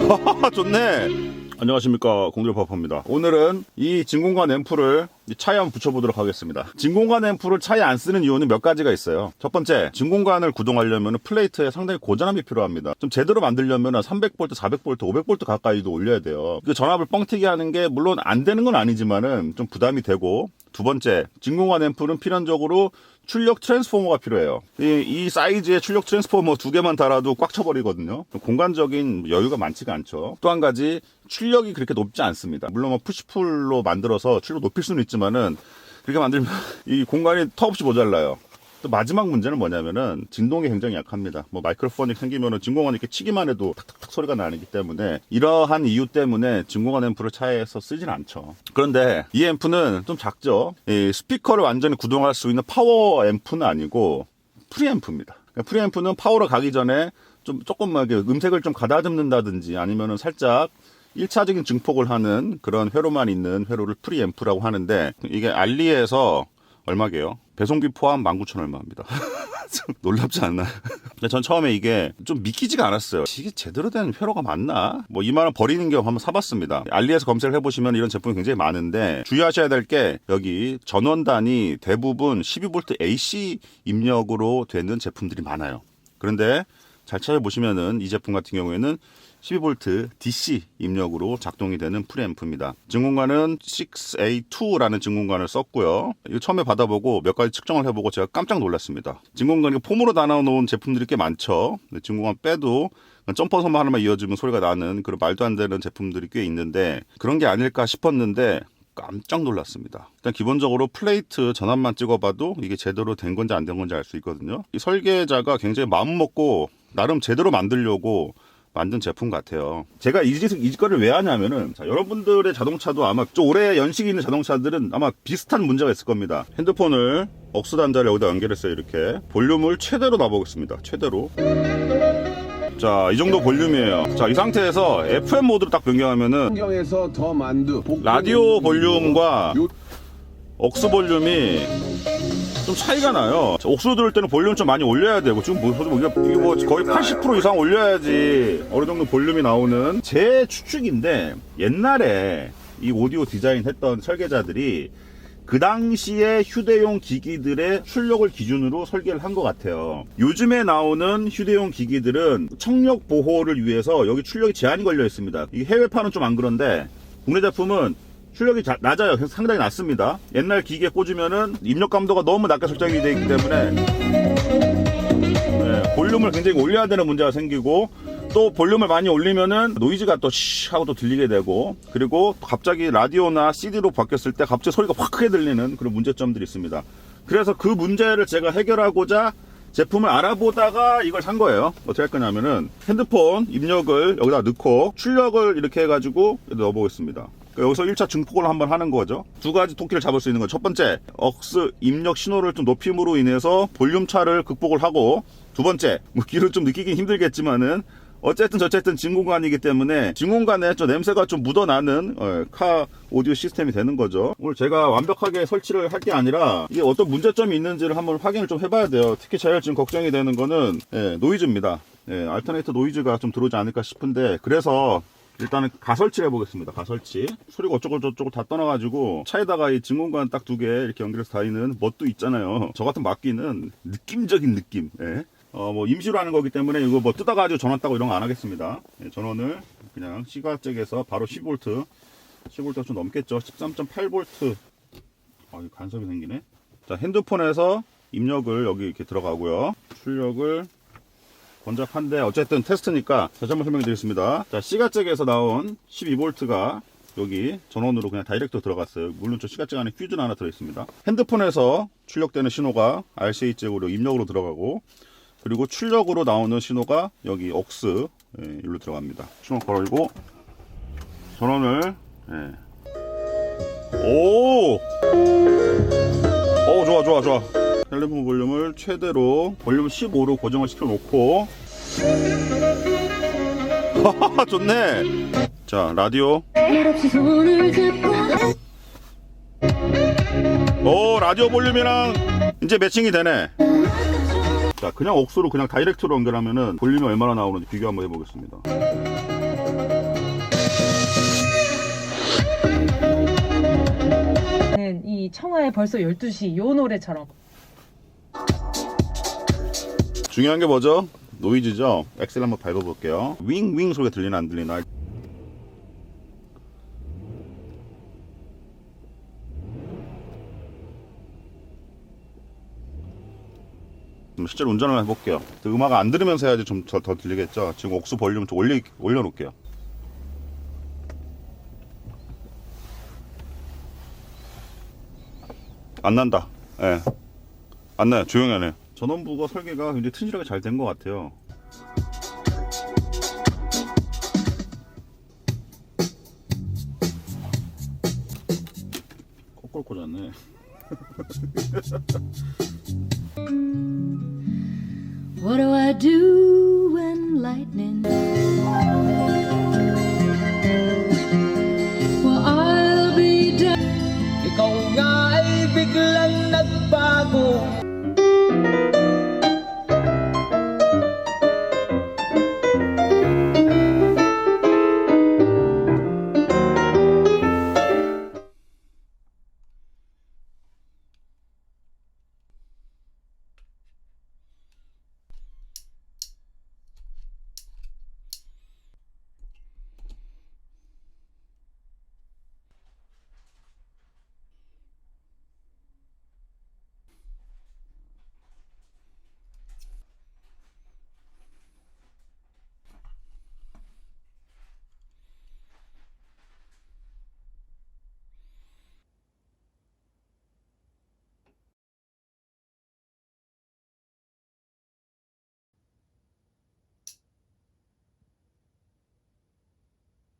좋네. 안녕하십니까, 공들파파입니다. 오늘은 이 진공관 앰프를 차에 한번 붙여보도록 하겠습니다. 진공관 앰프를 차에 안 쓰는 이유는 몇 가지가 있어요. 첫 번째, 진공관을 구동하려면 플레이트에 상당히 고전함이 필요합니다. 좀 제대로 만들려면 300V, 400V, 500V 가까이도 올려야 돼요. 그 전압을 뻥튀기 하는 게 물론 안 되는 건 아니지만은 좀 부담이 되고, 두 번째, 진공관 앰프는 필연적으로 출력 트랜스포머가 필요해요. 이 사이즈의 출력 트랜스포머 2개만 달아도 꽉 차버리거든요. 공간적인 여유가 많지가 않죠. 또 한 가지, 출력이 그렇게 높지 않습니다. 물론 푸시풀로 만들어서 출력 높일 수는 있지만은 그렇게 만들면 이 공간이 턱없이 모자라요. 또 마지막 문제는 뭐냐면은 진동이 굉장히 약합니다. 뭐 마이크로폰이 생기면은 진공관이 이렇게 치기만 해도 탁탁탁 소리가 나기 때문에 이러한 이유 때문에 진공관 앰프를 차에서 쓰진 않죠. 그런데 이 앰프는 좀 작죠. 이 스피커를 완전히 구동할 수 있는 파워 앰프는 아니고 프리앰프입니다. 프리앰프는 파워로 가기 전에 조금 음색을 좀 가다듬는다든지 아니면은 살짝 1차적인 증폭을 하는 그런 회로만 있는 회로를 프리앰프라고 하는데, 이게 알리에서 얼마게요? 배송비 포함 19,000 얼마입니다. 놀랍지 않나요? 전 처음에 이게 좀 믿기지가 않았어요. 이게 제대로 된 회로가 맞나? 뭐 2만원 버리는 경우 한번 사봤습니다. 알리에서 검색을 해보시면 이런 제품이 굉장히 많은데, 주의하셔야 될 게 여기 전원단이 대부분 12V AC 입력으로 되는 제품들이 많아요. 그런데 잘 찾아보시면은 이 제품 같은 경우에는 12V DC 입력으로 작동이 되는 프리앰프입니다. 진공관은 6A2라는 진공관을 썼고요. 이거 처음에 받아보고 몇 가지 측정을 해보고 제가 깜짝 놀랐습니다. 진공관이 폼으로 나눠놓은 제품들이 꽤 많죠. 진공관 빼도 점퍼선만 하나만 이어주면 소리가 나는 그런 말도 안 되는 제품들이 꽤 있는데, 그런 게 아닐까 싶었는데 깜짝 놀랐습니다. 일단 기본적으로 플레이트 전압만 찍어봐도 이게 제대로 된 건지 안 된 건지 알 수 있거든요. 이 설계자가 굉장히 마음 먹고 나름 제대로 만들려고 만든 제품 같아요. 제가 이 짓거리를 왜 하냐면은, 여러분들의 자동차도 아마 좀 오래 연식이 있는 자동차들은 아마 비슷한 문제가 있을 겁니다. 핸드폰을 억스 단자를 여기다 연결했어요. 이렇게 볼륨을 최대로 놔보겠습니다. 최대로. 자, 이 정도 볼륨이에요. 자, 이 상태에서 FM 모드로 딱 변경하면은 라디오 볼륨과 억스 볼륨이 좀 차이가 나요. 옥수수 들을 때는 볼륨 좀 많이 올려야 되고, 지금 이게 뭐 거의 80% 이상 올려야지 어느 정도 볼륨이 나오는 제 추측인데, 옛날에 이 오디오 디자인 했던 설계자들이 그 당시에 휴대용 기기들의 출력을 기준으로 설계를 한 것 같아요. 요즘에 나오는 휴대용 기기들은 청력 보호를 위해서 여기 출력이 제한이 걸려 있습니다. 이 해외판은 좀 안 그런데 국내 제품은 출력이 낮아요. 그래서 상당히 낮습니다. 옛날 기기에 꽂으면은 입력 감도가 너무 낮게 설정이 되어 있기 때문에 볼륨을 굉장히 올려야 되는 문제가 생기고, 또 볼륨을 많이 올리면은 노이즈가 또 시 하고 또 들리게 되고, 그리고 갑자기 라디오나 CD로 바뀌었을 때 갑자기 소리가 확 크게 들리는 그런 문제점들이 있습니다. 그래서 그 문제를 제가 해결하고자 제품을 알아보다가 이걸 산 거예요. 어떻게 할 거냐면은 핸드폰 입력을 여기다 넣고 출력을 이렇게 해가지고 넣어보겠습니다. 여기서 1차 증폭을 한번 하는 거죠. 두 가지 토끼를 잡을 수 있는 거죠. 첫 번째, 억스 입력 신호를 좀 높임으로 인해서 볼륨 차를 극복을 하고, 두 번째, 뭐 귀로 좀 느끼긴 힘들겠지만은 어쨌든 진공관이기 때문에 진공관에 좀 냄새가 좀 묻어나는 카 오디오 시스템이 되는 거죠. 오늘 제가 완벽하게 설치를 할 게 아니라 이게 어떤 문제점이 있는지를 한번 확인을 좀 해봐야 돼요. 특히 제가 지금 걱정이 되는 거는 노이즈입니다. 알터네이터 노이즈가 좀 들어오지 않을까 싶은데, 그래서 일단은 가설치를 해보겠습니다. 가설치. 소리가 어쩌고저쩌고 다 떠나가지고 차에다가 이 진공관 딱 2개 이렇게 연결해서 다니는 멋도 있잖아요. 저 같은 막기는 느낌적인 느낌. 뭐 임시로 하는 거기 때문에 이거 뭐 뜯어가지고 전원 따고 이런 거 안 하겠습니다. 전원을 그냥 시가잭에서 바로 10V. 10V가 좀 넘겠죠. 13.8V. 간섭이 생기네. 자, 핸드폰에서 입력을 여기 이렇게 들어가고요. 출력을 번잡한데 어쨌든 테스트니까 다시 한번 설명해 드리겠습니다. 자, 시가잭에서 나온 12V가 여기 전원으로 그냥 다이렉트 들어갔어요. 물론 저 시가잭 안에 퓨즈는 하나 들어있습니다. 핸드폰에서 출력되는 신호가 RCA잭으로 입력으로 들어가고, 그리고 출력으로 나오는 신호가 여기 억스 일로 들어갑니다. 신호 걸고 전원을 오 좋아. 텔레폰 볼륨을 최대로 볼륨 15로 고정을 시켜놓고 좋네. 자, 라디오. 오, 라디오 볼륨이랑 이제 매칭이 되네. 자, 그냥 억수로 그냥 다이렉트로 연결하면은 볼륨이 얼마나 나오는지 비교 한번 해보겠습니다. 들리는 이 청하의 벌써 12시 요 노래처럼. 중요한 게 뭐죠? 노이즈죠? 엑셀 한번 밟아볼게요. 윙윙 소리가 들리나 안 들리나. 실제로 운전을 해볼게요. 음악 안 들으면서 해야지 좀 더 들리겠죠? 지금 옥수 볼륨 좀 올려놓을게요. 안 난다. 예. 안 나요. 조용히 하네. 전원부가 설계가 굉장히 튼실하게 잘 된 것 같아요. 거꾸로 꽂았네. What do I do when lightning